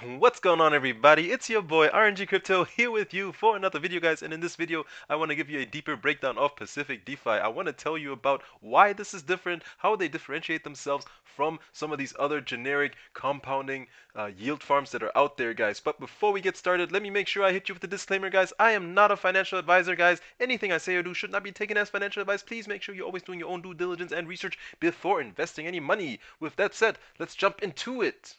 What's going on, everybody? It's your boy RNG Crypto here with you for another video, guys. And in this video I want to give you a deeper breakdown of Pacific DeFi. I want to tell you about why this is different, how they differentiate themselves from some of these other generic compounding yield farms that are out there, guys. But before we get started, let me make sure I hit you with the disclaimer, guys. I am not a financial advisor, guys. Anything I say or do should not be taken as financial advice. Please make sure you're always doing your own due diligence and research before investing any money. With that said, let's jump into it.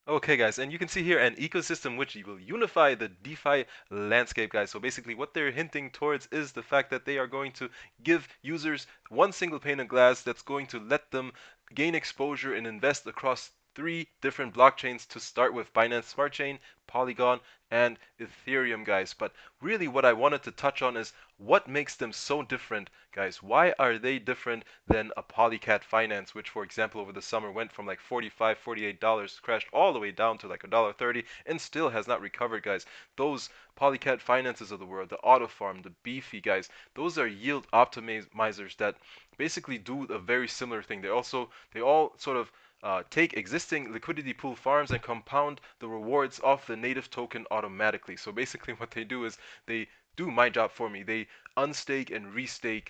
Okay, guys, and you can see here an ecosystem which will unify the DeFi landscape, guys. So basically what they're hinting towards is the fact that they are going to give users one single pane of glass that's going to let them gain exposure and invest across three different blockchains to start with: Binance Smart Chain, Polygon, and Ethereum, guys. But really what I wanted to touch on is what makes them so different, guys. Why are they different than a Polycat Finance, which, for example, over the summer went from like $45, $48, crashed all the way down to like $1.30, and still has not recovered, guys. Those Polycat Finances of the world, the Auto Farm, the Beefy, guys, those are yield optimizers that basically do a very similar thing. They all sort of take existing liquidity pool farms and compound the rewards of the native token automatically. So basically what they do is they do my job for me. They unstake and restake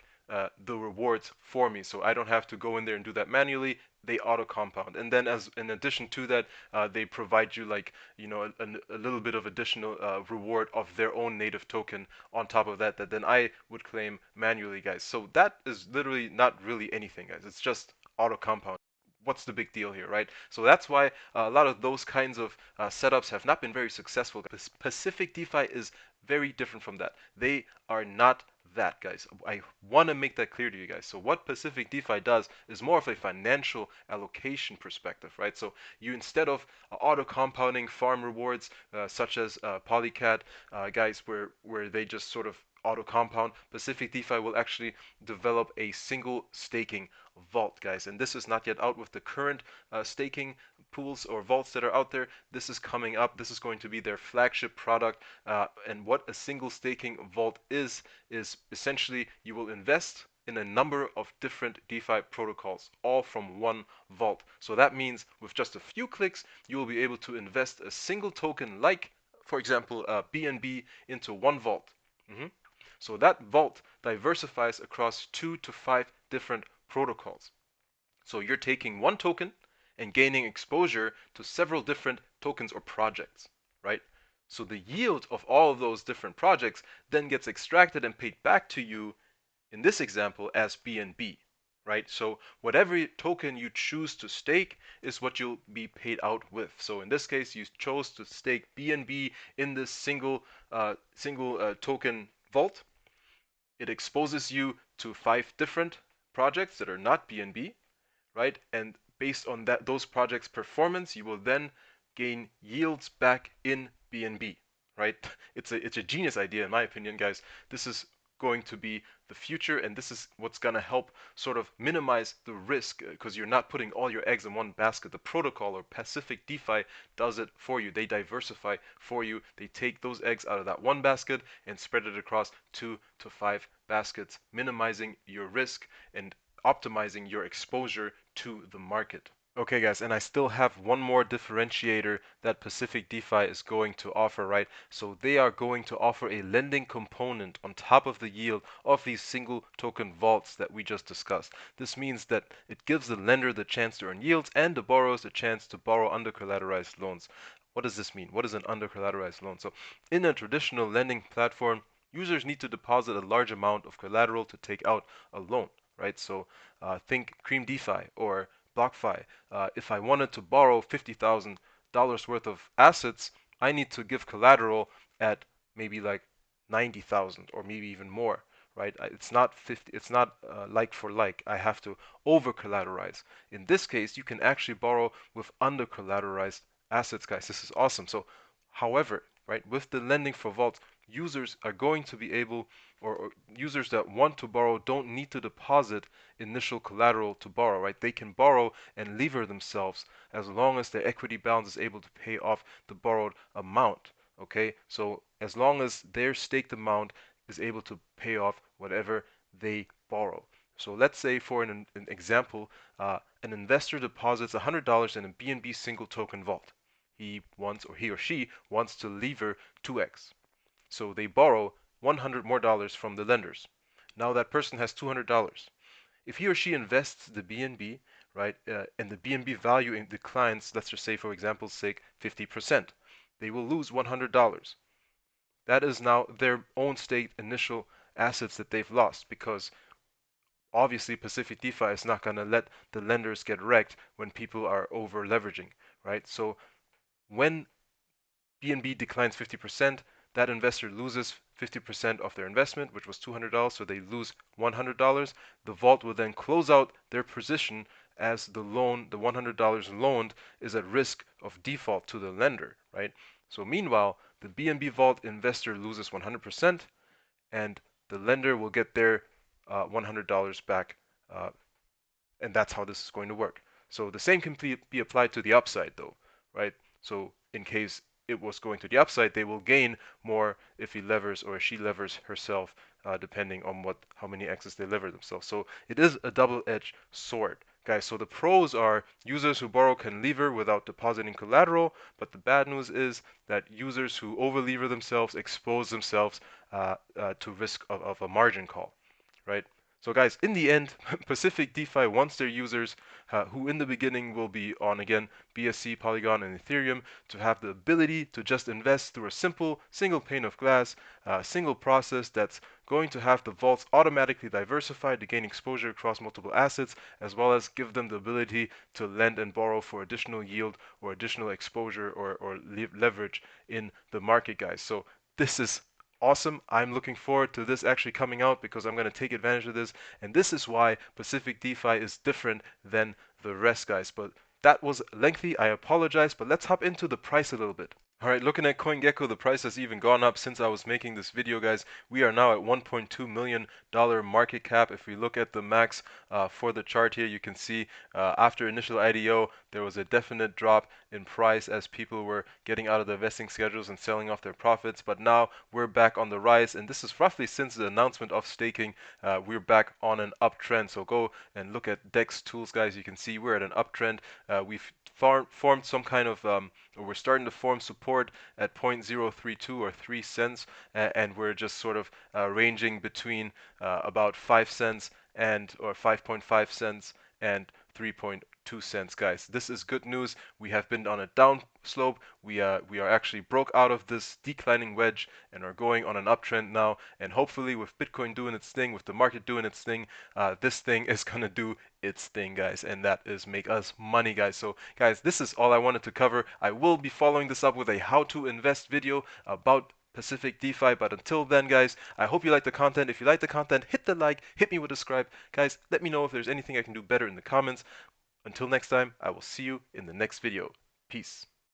the rewards for me, so I don't have to go in there and do that manually. They auto compound, and then as in addition to that, they provide you, like, a little bit of additional reward of their own native token on top of that then I would claim manually, guys. So that is literally not really anything, guys. It's just auto compound. What's the big deal here, right? So that's why a lot of those kinds of setups have not been very successful. Pacific DeFi is very different from that. They are not that, guys. I want to make that clear to you guys. So what Pacific DeFi does is more of a financial allocation perspective, right? So you, instead of auto compounding farm rewards such as Polycat, guys, where they just sort of auto compound, Pacific DeFi will actually develop a single staking vault, guys. And this is not yet out with the current staking pools or vaults that are out there. This is coming up. This is going to be their flagship product. And what a single staking vault is essentially you will invest in a number of different DeFi protocols, all from one vault. So that means with just a few clicks, you will be able to invest a single token, like, for example, BNB, into one vault. Mhm. So that vault diversifies across 2 to 5 different protocols. So you're taking one token and gaining exposure to several different tokens or projects, right? So the yield of all of those different projects then gets extracted and paid back to you, in this example, as BNB, right? So whatever token you choose to stake is what you'll be paid out with. So in this case, you chose to stake BNB in this single token vault. It exposes you to 5 different projects that are not BNB, right? And based on those projects' performance, you will then gain yields back in BNB, right? It's a genius idea, in my opinion, guys. This is going to be the future, and this is what's going to help sort of minimize the risk, because you're not putting all your eggs in one basket. The protocol, or Pacific DeFi, does it for you. They diversify for you. They take those eggs out of that one basket and spread it across 2 to 5 baskets, minimizing your risk and optimizing your exposure to the market. Okay, guys, and I still have one more differentiator that Pacific DeFi is going to offer, right? So they are going to offer a lending component on top of the yield of these single token vaults that we just discussed. This means that it gives the lender the chance to earn yields and the borrowers the chance to borrow under collateralized loans. What does this mean? What is an under collateralized loan? So in a traditional lending platform, users need to deposit a large amount of collateral to take out a loan, right? So think Cream DeFi or BlockFi. If I wanted to borrow $50,000 worth of assets, I need to give collateral at maybe like 90,000 or maybe even more, right? It's not 50, it's not like for like. I have to over collateralize. In this case, you can actually borrow with under collateralized assets, guys. This is awesome. So, however, right, with the lending for vaults, users are going to be able, or users that want to borrow don't need to deposit initial collateral to borrow, right? They can borrow and lever themselves as long as their equity balance is able to pay off the borrowed amount. Okay, so as long as their staked amount is able to pay off whatever they borrow. So let's say, for an example, an investor deposits $100 in a BNB single token vault. he wants, or he or she wants to lever 2x. So they borrow $100 more from the lenders. Now that person has $200. If he or she invests the BNB, right, and the BNB value declines, let's just say for example's sake, 50%, they will lose $100. That is now their own state initial assets that they've lost, because obviously Pacific DeFi is not going to let the lenders get wrecked when people are over leveraging, right? So when BNB declines 50%, that investor loses 50% of their investment, which was $200, so they lose $100. The vault will then close out their position as the loan, the $100 loaned, is at risk of default to the lender, right? So meanwhile, the BNB vault investor loses 100%, and the lender will get their $100 back, and that's how this is going to work. So the same can be applied to the upside though, right? So in case it was going to the upside, they will gain more if he levers or she levers herself, depending on how many X's they lever themselves. So it is a double-edged sword, guys. So the pros are users who borrow can lever without depositing collateral, but the bad news is that users who over-lever themselves expose themselves to risk of a margin call, right? So guys, in the end, Pacific DeFi wants their users, who in the beginning will be on, again, BSC, Polygon, and Ethereum, to have the ability to just invest through a simple single pane of glass, single process that's going to have the vaults automatically diversified to gain exposure across multiple assets, as well as give them the ability to lend and borrow for additional yield or additional exposure or leverage in the market, guys. So this is awesome. I'm looking forward to this actually coming out because I'm going to take advantage of this. And this is why Pacific DeFi is different than the rest, guys. But that was lengthy. I apologize. But let's hop into the price a little bit. All right, looking at CoinGecko, the price has even gone up since I was making this video, guys. We are now at $1.2 million market cap. If we look at the max for the chart here, you can see after initial IDO, there was a definite drop in price as people were getting out of the vesting schedules and selling off their profits. But now we're back on the rise, and this is roughly since the announcement of staking. We're back on an uptrend. So go and look at DEX tools, guys. You can see we're at an uptrend. We've formed some kind of we're starting to form support at 0.032 or 3 cents, and we're just sort of ranging between about 5 cents and or 5.5 cents and 3.2 cents, guys. This is good news. We have been on a down slope. We are actually broke out of this declining wedge and are going on an uptrend now. And hopefully, with Bitcoin doing its thing, with the market doing its thing, this thing is gonna do its thing, guys, and that is make us money, guys. So guys, this is all I wanted to cover. I will be following this up with a how to invest video about Pacific DeFi, but until then, guys, I hope you like the content. If you like the content, hit the like, hit me with a subscribe. Guys, let me know if there's anything I can do better in the comments. Until next time, I will see you in the next video. Peace.